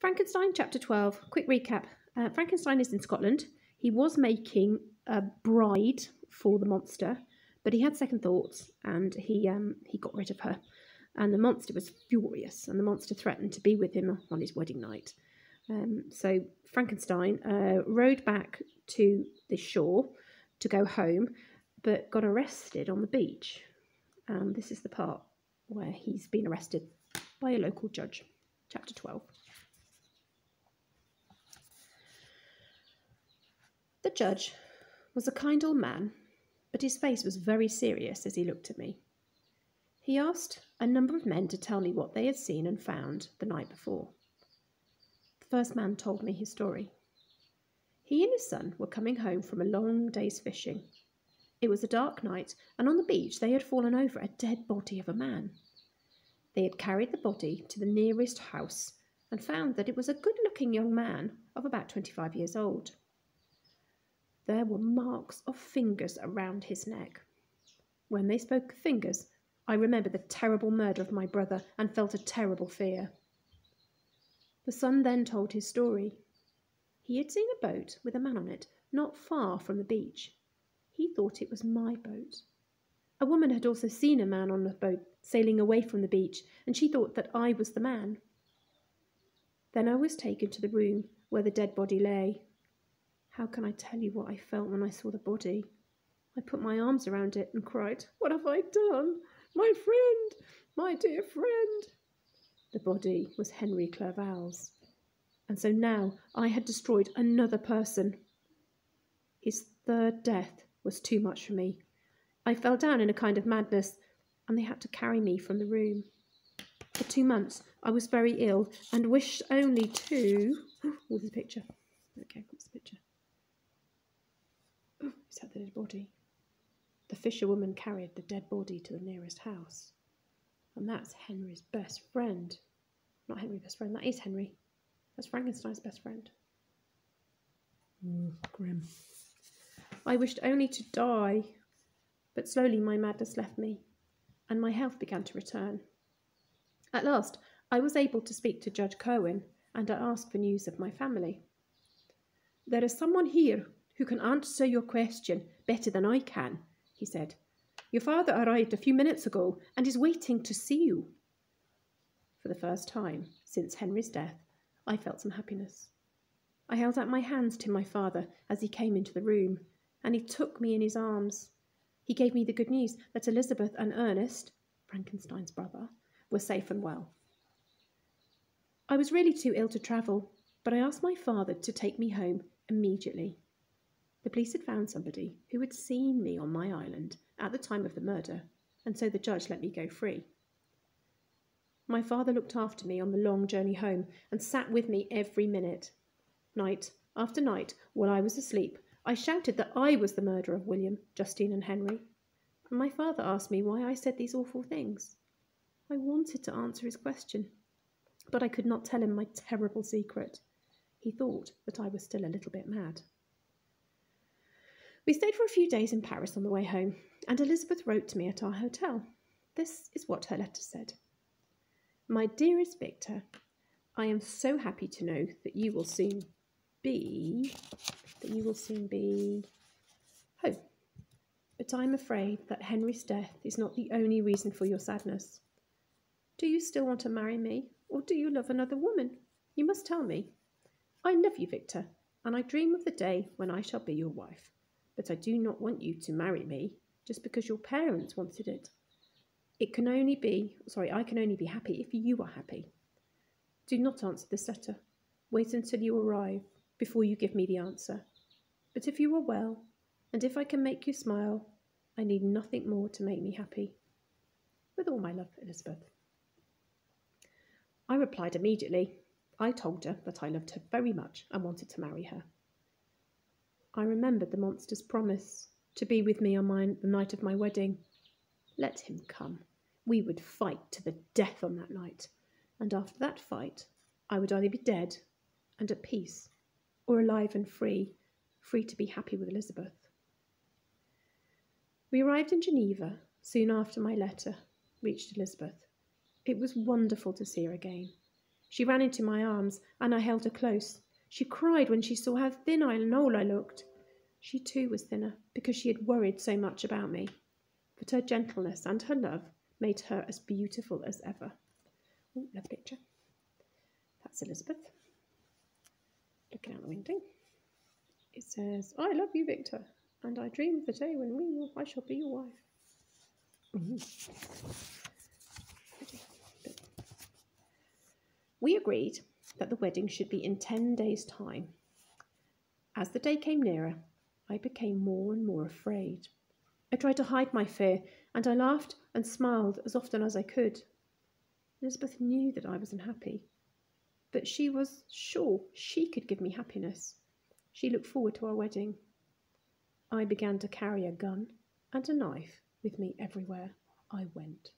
Frankenstein Chapter 12. Quick recap. Frankenstein is in Scotland. He was making a bride for the monster, but he had second thoughts and he got rid of her. And the monster was furious, and the monster threatened to be with him on his wedding night. So Frankenstein rode back to the shore to go home, but got arrested on the beach. This is the part where he's been arrested by a local judge. Chapter 12. The judge was a kind old man, but his face was very serious as he looked at me. He asked a number of men to tell me what they had seen and found the night before. The first man told me his story. He and his son were coming home from a long day's fishing. It was a dark night, and on the beach they had fallen over a dead body of a man. They had carried the body to the nearest house and found that it was a good-looking young man of about 25 years old. There were marks of fingers around his neck. When they spoke of fingers, I remembered the terrible murder of my brother and felt a terrible fear. The son then told his story. He had seen a boat with a man on it not far from the beach. He thought it was my boat. A woman had also seen a man on the boat sailing away from the beach, and she thought that I was the man. Then I was taken to the room where the dead body lay. How can I tell you what I felt when I saw the body? I put my arms around it and cried, "What have I done? My friend, my dear friend." The body was Henry Clerval's, and so now I had destroyed another person. His third death was too much for me. I fell down in a kind of madness, and they had to carry me from the room. For 2 months I was very ill and wished only to... Oh, there's a picture. Okay, what's the picture? Oh, is that the dead body? The fisherwoman carried the dead body to the nearest house. And that's Henry's best friend. Not Henry's best friend, that is Henry. That's Frankenstein's best friend. Grim. I wished only to die, but slowly my madness left me, and my health began to return. At last, I was able to speak to Judge Cohen, and I asked for news of my family. "There is someone here who can answer your question better than I can," he said. "Your father arrived a few minutes ago and is waiting to see you." For the first time since Henry's death, I felt some happiness. I held out my hands to my father as he came into the room, and he took me in his arms. He gave me the good news that Elizabeth and Ernest, Frankenstein's brother, were safe and well. I was really too ill to travel, but I asked my father to take me home immediately. The police had found somebody who had seen me on my island at the time of the murder, and so the judge let me go free. My father looked after me on the long journey home and sat with me every minute. Night after night, while I was asleep, I shouted that I was the murderer of William, Justine and Henry, and my father asked me why I said these awful things. I wanted to answer his question, but I could not tell him my terrible secret. He thought that I was still a little bit mad. We stayed for a few days in Paris on the way home, and Elizabeth wrote to me at our hotel. This is what her letter said. "My dearest Victor, I am so happy to know that you will soon be home. But I am afraid that Henry's death is not the only reason for your sadness. Do you still want to marry me, or do you love another woman? You must tell me. I love you, Victor, and I dream of the day when I shall be your wife. But I do not want you to marry me just because your parents wanted it. I can only be happy if you are happy. Do not answer this letter. Wait until you arrive before you give me the answer. But if you are well, and if I can make you smile, I need nothing more to make me happy. With all my love, Elizabeth." I replied immediately. I told her that I loved her very much and wanted to marry her. I remembered the monster's promise to be with me on the night of my wedding. Let him come. We would fight to the death on that night, and after that fight, I would either be dead and at peace, or alive and free to be happy with Elizabeth. We arrived in Geneva soon after my letter reached Elizabeth. It was wonderful to see her again. She ran into my arms, and I held her close. She cried when she saw how thin and old I looked. She too was thinner, because she had worried so much about me. But her gentleness and her love made her as beautiful as ever. Oh, love picture. That's Elizabeth, looking out the window. It says, "I love you, Victor, and I dream of the day when I shall be your wife." We agreed that the wedding should be in 10 days' time. As the day came nearer, I became more and more afraid. I tried to hide my fear, and I laughed and smiled as often as I could. Elizabeth knew that I was unhappy, but she was sure she could give me happiness. She looked forward to our wedding. I began to carry a gun and a knife with me everywhere I went.